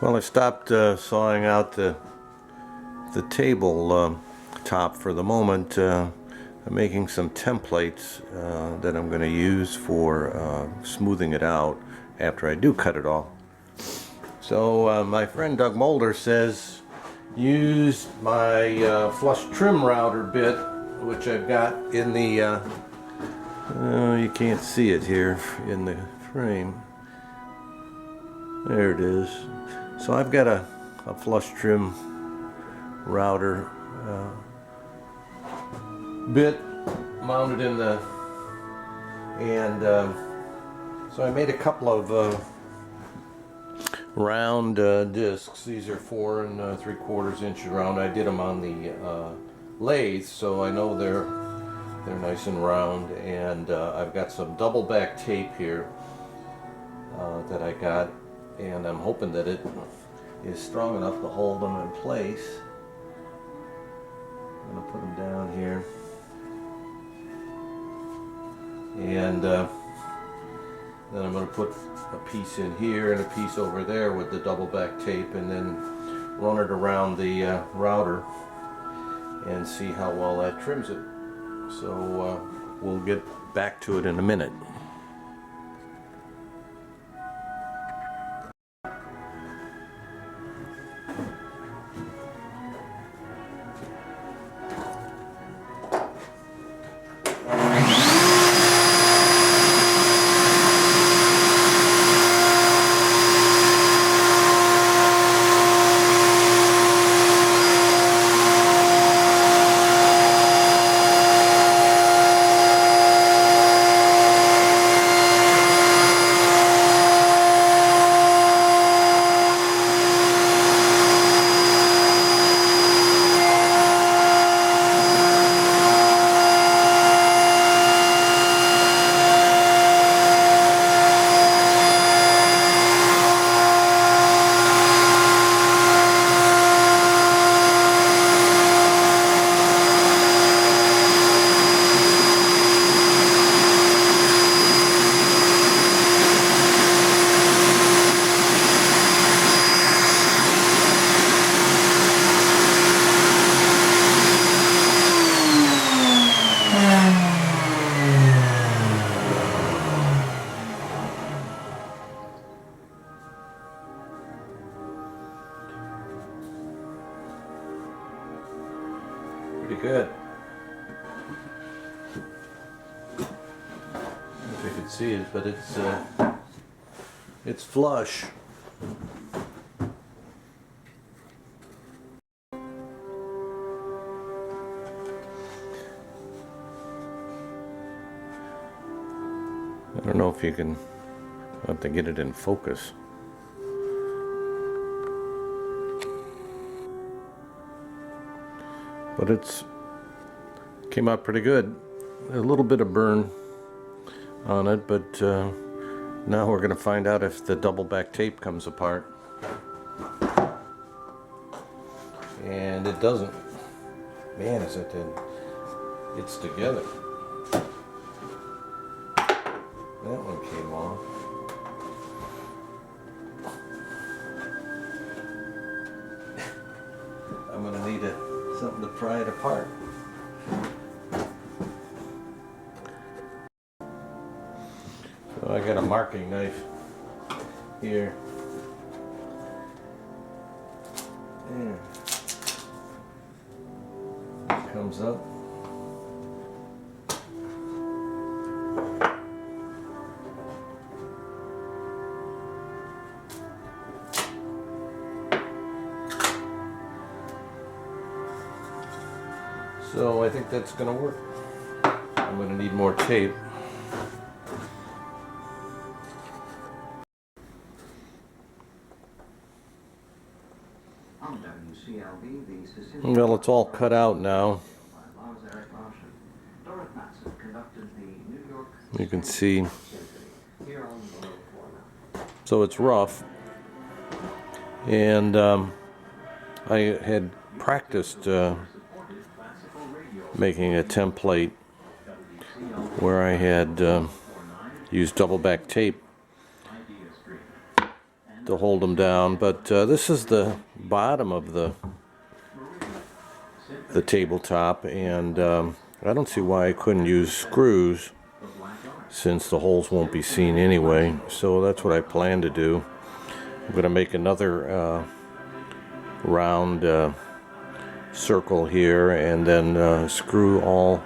Well, I stopped sawing out the table top for the moment. I'm making some templates that I'm going to use for smoothing it out after I do cut it off. So my friend Doug Mulder says use my flush trim router bit, which I've got in the you can't see it here in the frame. There it is. So I've got a flush trim router bit mounted in the, and so I made a couple of round discs. These are 4 3/4 inches round. I did them on the lathe, so I know they're nice and round. And I've got some double back tape here that I got, and I'm hoping that it is strong enough to hold them in place. I'm going to put them down here, and then I'm going to put a piece in here and a piece over there with the double back tape, and then run it around the router and see how well that trims it. So we'll get back to it in a minute. Pretty good. I don't know if you can see it, but it's flush. I don't know if you can, I'll have to get it in focus. But it's came out pretty good. A little bit of burn on it, but now we're going to find out if the double back tape comes apart. And it doesn't. Man, is it in? It's together. That one came off. I'm going to need something to pry it apart. So I got a marking knife here. There. It comes up. So I think that's going to work. I'm going to need more tape. Well, it's all cut out now. You can see. So it's rough. And I had practiced making a template where I had used double back tape to hold them down. But this is the bottom of the tabletop, and I don't see why I couldn't use screws since the holes won't be seen anyway. So that's what I plan to do. I'm going to make another round circle here, and then screw all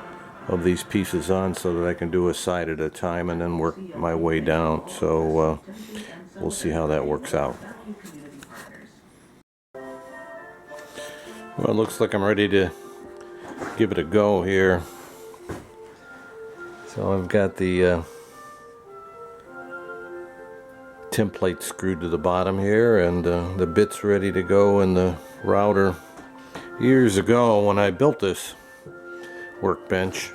of these pieces on so that I can do a side at a time and then work my way down. So we'll see how that works out. Well, it looks like I'm ready to give it a go here. So I've got the template screwed to the bottom here, and the bits ready to go in the router. Years ago when I built this workbench,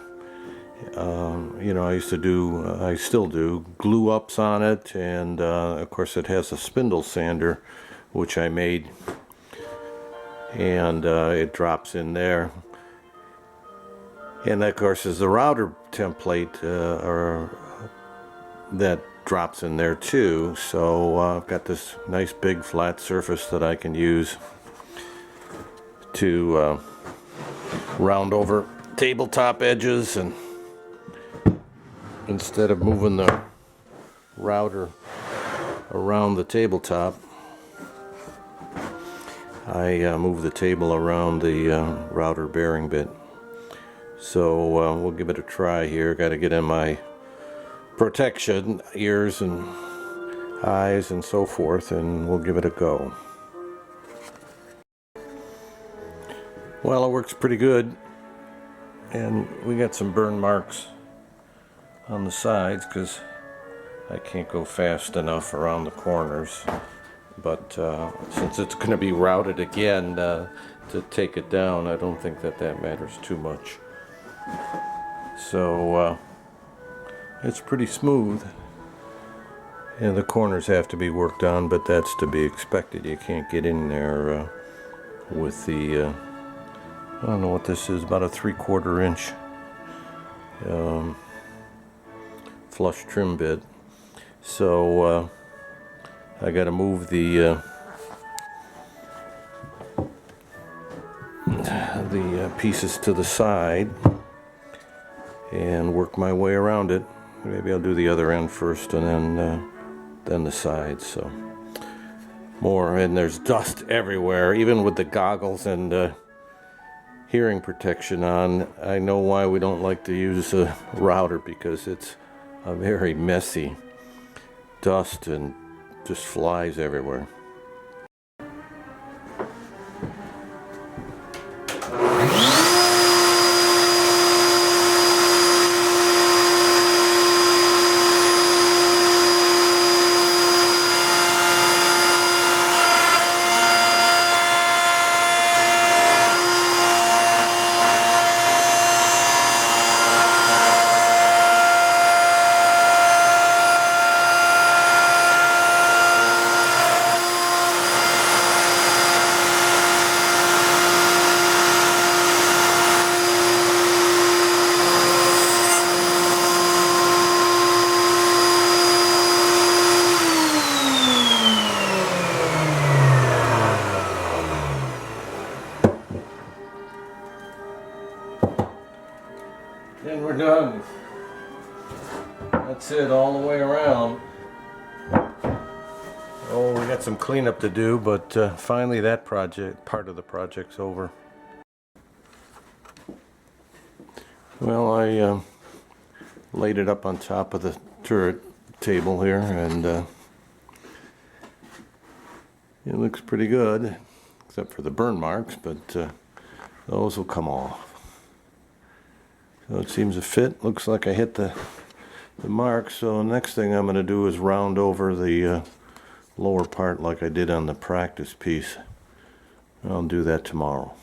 you know, I used to do, I still do, glue ups on it, and of course it has a spindle sander which I made, and it drops in there. And that, of course, is the router template or that drops in there too. So I've got this nice big flat surface that I can use to round over tabletop edges, and instead of moving the router around the tabletop, I move the table around the router bearing bit. So we'll give it a try here. Got to get in my protection, ears and eyes and so forth, and we'll give it a go. Well, it works pretty good, and we got some burn marks on the sides because I can't go fast enough around the corners. But since it's going to be routed again to take it down, I don't think that matters too much. So it's pretty smooth, and the corners have to be worked on, but that's to be expected. You can't get in there with the I don't know what this is, about a 3/4 inch flush trim bit. So I got to move the pieces to the side and work my way around it. Maybe I'll do the other end first and then the sides. So more, and there's dust everywhere, even with the goggles and hearing protection on. I know why we don't like to use a router, because it's a very messy dust and just flies everywhere. And we're done. That's it all the way around. Oh, we got some cleanup to do, but finally that part of the project's over. Well, I laid it up on top of the turret table here, and it looks pretty good, except for the burn marks, but those will come off. So it seems to fit. Looks like I hit the mark. So next thing I'm going to do is round over the lower part like I did on the practice piece. I'll do that tomorrow.